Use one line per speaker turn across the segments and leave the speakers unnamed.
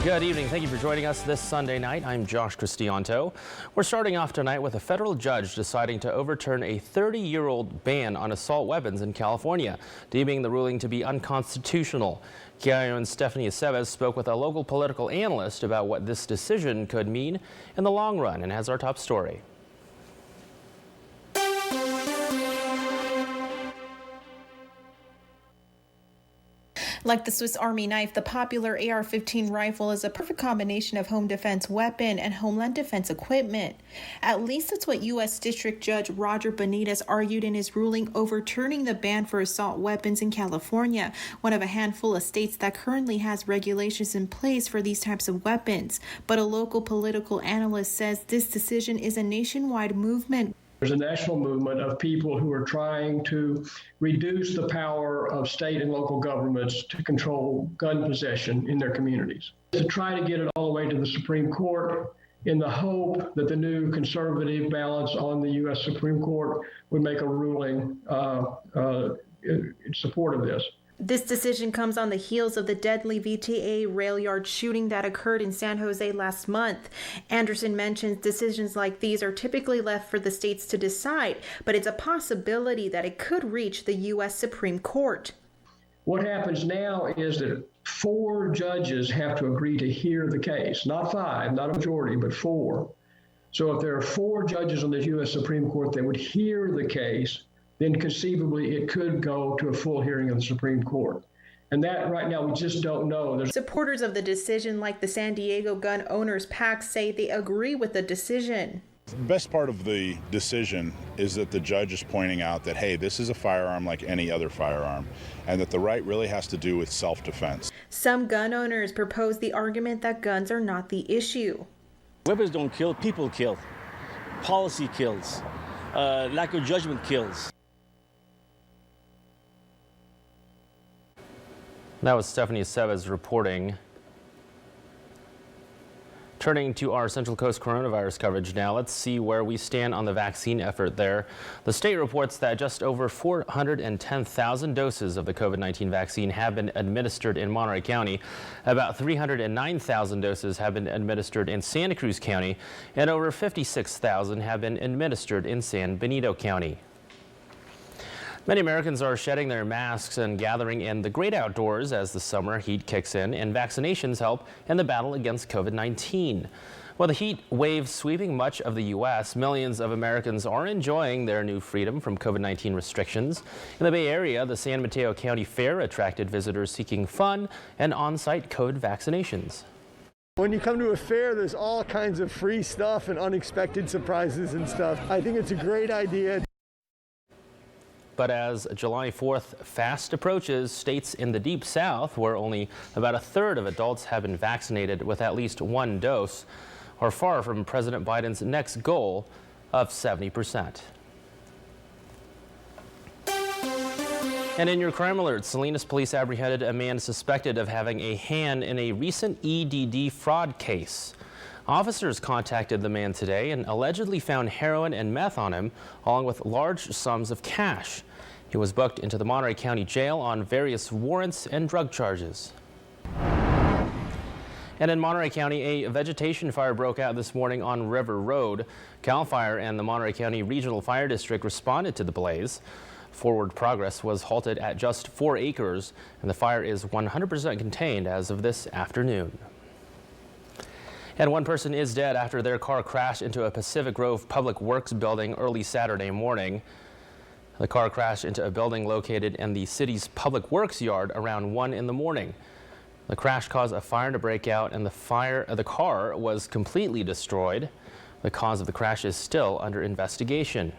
Good evening. Thank you for joining us this Sunday night. I'm Josh Cristianto. We're starting off tonight with a federal judge deciding to overturn a 30-year-old ban on assault weapons in California, deeming the ruling to be unconstitutional. KION's Stephanie Aceves spoke with a local political analyst about what this decision could mean in the long run and has our top story.
Like the Swiss Army knife, the popular AR-15 rifle is a perfect combination of home defense weapon and homeland defense equipment. At least that's what U.S. District Judge Roger Benitez argued in his ruling overturning the ban for assault weapons in California, one of a handful of states that currently has regulations in place for these types of weapons. But a local political analyst says this decision is a nationwide movement.
There's a national movement of people who are trying to reduce the power of state and local governments to control gun possession in their communities. To try to get it all the way to the Supreme Court in the hope that the new conservative balance on the U.S. Supreme Court would make a ruling in support of this.
This decision comes on the heels of the deadly VTA rail yard shooting that occurred in San Jose last month. Anderson mentions decisions like these are typically left for the states to decide, but it's a possibility that it could reach the U.S. Supreme Court.
What happens now is that 4 judges have to agree to hear the case, not 5, not a majority, but 4. So if there are 4 judges on the U.S. Supreme Court that would hear the case, then conceivably it could go to a full hearing of the Supreme Court. And that right now we just don't know.
Supporters of the decision, like the San Diego Gun Owners Pact, say they agree with the decision.
The best part of the decision is that the judge is pointing out that, hey, this is a firearm like any other firearm, and that the right really has to do with self-defense.
Some gun owners propose the argument that guns are not the issue.
Weapons don't kill, people kill. Policy kills. Lack of judgment kills.
That was Stephanie Aceves reporting. Turning to our Central Coast coronavirus coverage now, let's see where we stand on the vaccine effort there. The state reports that just over 410,000 doses of the COVID-19 vaccine have been administered in Monterey County. About 309,000 doses have been administered in Santa Cruz County, and over 56,000 have been administered in San Benito County. Many Americans are shedding their masks and gathering in the great outdoors as the summer heat kicks in and vaccinations help in the battle against COVID-19. With the heat wave sweeping much of the U.S., millions of Americans are enjoying their new freedom from COVID-19 restrictions. In the Bay Area, the San Mateo County Fair attracted visitors seeking fun and on-site COVID vaccinations.
When you come to a fair, there's all kinds of free stuff and unexpected surprises and stuff. I think it's a great idea.
But as July 4th fast approaches, states in the Deep South, where only about 1/3 of adults have been vaccinated with at least 1 dose, are far from President Biden's next goal of 70%. And in your crime alert, Salinas police apprehended a man suspected of having a hand in a recent EDD fraud case. Officers contacted the man today and allegedly found heroin and meth on him, along with large sums of cash. He was booked into the Monterey County Jail on various warrants and drug charges. And in Monterey County, a vegetation fire broke out this morning on River Road. CAL FIRE and the Monterey County Regional Fire District responded to the blaze. Forward progress was halted at just 4 acres, and the fire is 100% contained as of this afternoon. And 1 person is dead after their car crashed into a Pacific Grove Public Works building early Saturday morning. The car crashed into a building located in the city's Public Works yard around 1 in the morning. The crash caused a fire to break out, and the car was completely destroyed. The cause of the crash is still under investigation.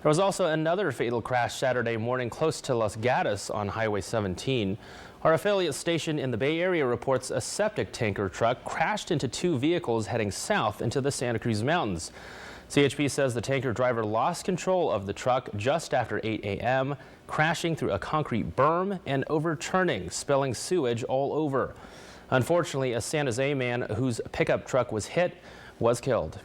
There was also another fatal crash Saturday morning close to Los Gatos on Highway 17. Our affiliate station in the Bay Area reports a septic tanker truck crashed into 2 vehicles heading south into the Santa Cruz Mountains. CHP says the tanker driver lost control of the truck just after 8 a.m., crashing through a concrete berm and overturning, spilling sewage all over. Unfortunately, a San Jose man whose pickup truck was hit was killed.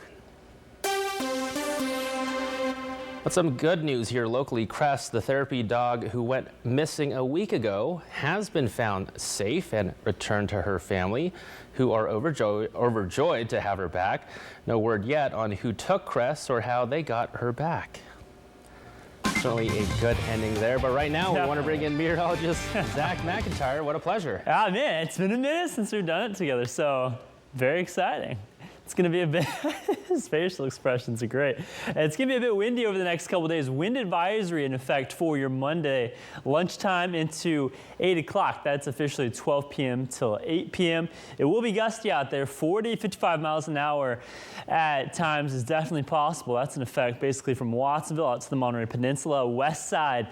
But some good news here locally. Cress, the therapy dog who went missing a week ago, has been found safe and returned to her family, who are overjoyed to have her back. No word yet on who took Cress or how they got her back. Certainly a good ending there, but right now we want to bring in meteorologist Zach McIntyre. What a pleasure.
Ah, man, it's been a minute since we've done it together, so very exciting. It's going to be a bit, his facial expressions are great. It's going to be a bit windy over the next couple of days. Wind advisory in effect for your Monday lunchtime into 8 o'clock. That's officially 12 p.m. till 8 p.m. It will be gusty out there. 40, 55 miles an hour at times is definitely possible. That's in effect basically from Watsonville out to the Monterey Peninsula, west side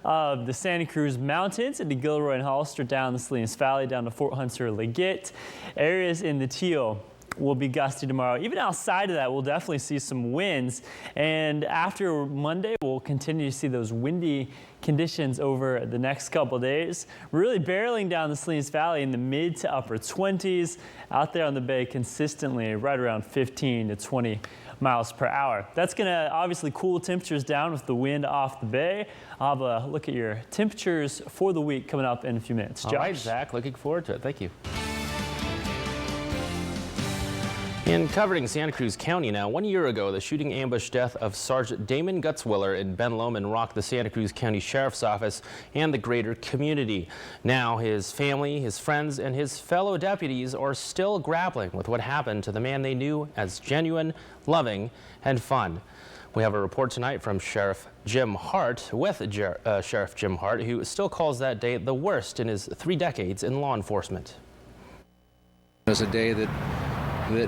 of the Santa Cruz Mountains into Gilroy and Hollister, down the Salinas Valley, down to Fort Hunter, Leggett. Areas in the Teal will be gusty tomorrow. Even outside of that, we'll definitely see some winds. And after Monday, we'll continue to see those windy conditions over the next couple days. Really barreling down the Salinas Valley in the mid to upper 20s. Out there on the bay consistently right around 15 to 20 miles per hour. That's going to obviously cool temperatures down with the wind off the bay. I'll have a look at your temperatures for the week coming up in a few minutes. Josh.
All right, Zach, looking forward to it. Thank you. In covering Santa Cruz County now, 1 year ago, the shooting ambush death of Sergeant Damon Gutzwiller in Ben Lomond rocked the Santa Cruz County Sheriff's Office and the greater community. Now his family, his friends, and his fellow deputies are still grappling with what happened to the man they knew as genuine, loving, and fun. We have a report tonight from Sheriff Jim Hart with Sheriff Jim Hart, who still calls that day the worst in his 3 decades in law enforcement.
It was a day that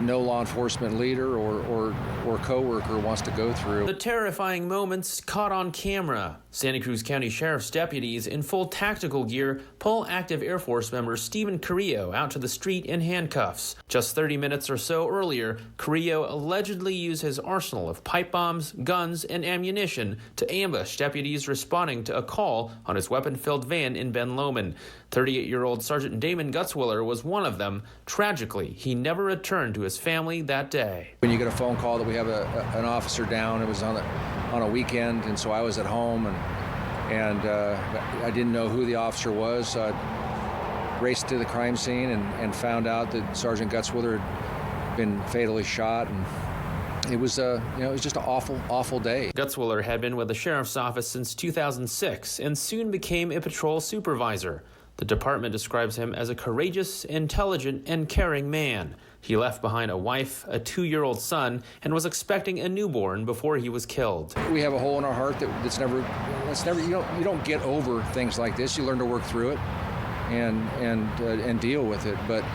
no law enforcement leader or coworker wants to go through.
The terrifying moments caught on camera. Santa Cruz County Sheriff's deputies in full tactical gear pull active Air Force member Stephen Carrillo out to the street in handcuffs. Just 30 minutes or so earlier, Carrillo allegedly used his arsenal of pipe bombs, guns, and ammunition to ambush deputies responding to a call on his weapon-filled van in Ben Lomond. 38-year-old Sergeant Damon Gutzwiller was one of them. Tragically, he never returned to his family that day.
When you get a phone call that we have an officer down, it was on a weekend, and so I was at home, and I didn't know who the officer was. So I raced to the crime scene and found out that Sergeant Gutzwiller had been fatally shot, and it was it was just an awful day.
Gutzwiller had been with the sheriff's office since 2006 and soon became a patrol supervisor. The department describes him as a courageous, intelligent, and caring man. He left behind a wife, a 2-year-old son, and was expecting a newborn before he was killed.
We have a hole in our heart that's never you don't get over things like this. You learn to work through it and deal with it. But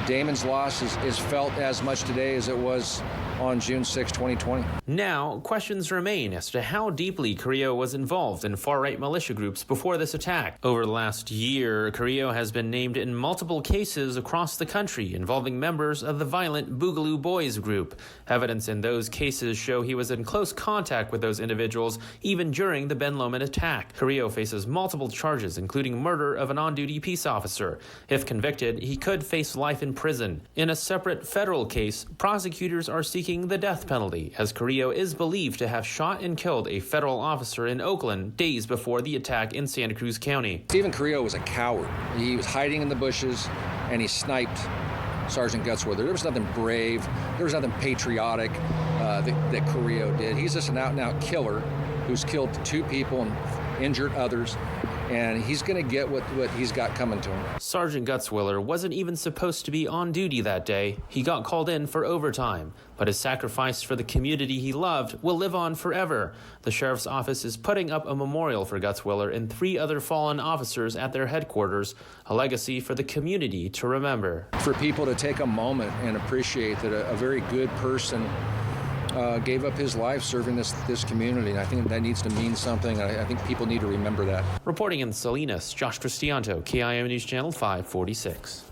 Damon's loss is felt as much today as it was on June 6, 2020.
Now, questions remain as to how deeply Carrillo was involved in far-right militia groups before this attack. Over the last year, Carrillo has been named in multiple cases across the country involving members of the violent Boogaloo Boys group. Evidence in those cases show he was in close contact with those individuals even during the Ben Lomond attack. Carrillo faces multiple charges, including murder of an on-duty peace officer. If convicted, he could face life in prison. In a separate federal case, prosecutors are seeking the death penalty, as Carrillo is believed to have shot and killed a federal officer in Oakland days before the attack in Santa Cruz County.
Stephen Carrillo was a coward. He was hiding in the bushes, and he sniped Sergeant Gutzwiller. There was nothing brave, there was nothing patriotic that Carrillo did. He's just an out-and-out killer who's killed 2 people and injured others. And he's going to get what he's got coming to him.
Sergeant Gutzwiller wasn't even supposed to be on duty that day. He got called in for overtime, but his sacrifice for the community he loved will live on forever. The sheriff's office is putting up a memorial for Gutzwiller and 3 other fallen officers at their headquarters, a legacy for the community to remember.
For people to take a moment and appreciate that a very good person gave up his life serving this community, and I think that needs to mean something. I think people need to remember that.
Reporting in Salinas, Josh Cristianto, KIM News Channel 546.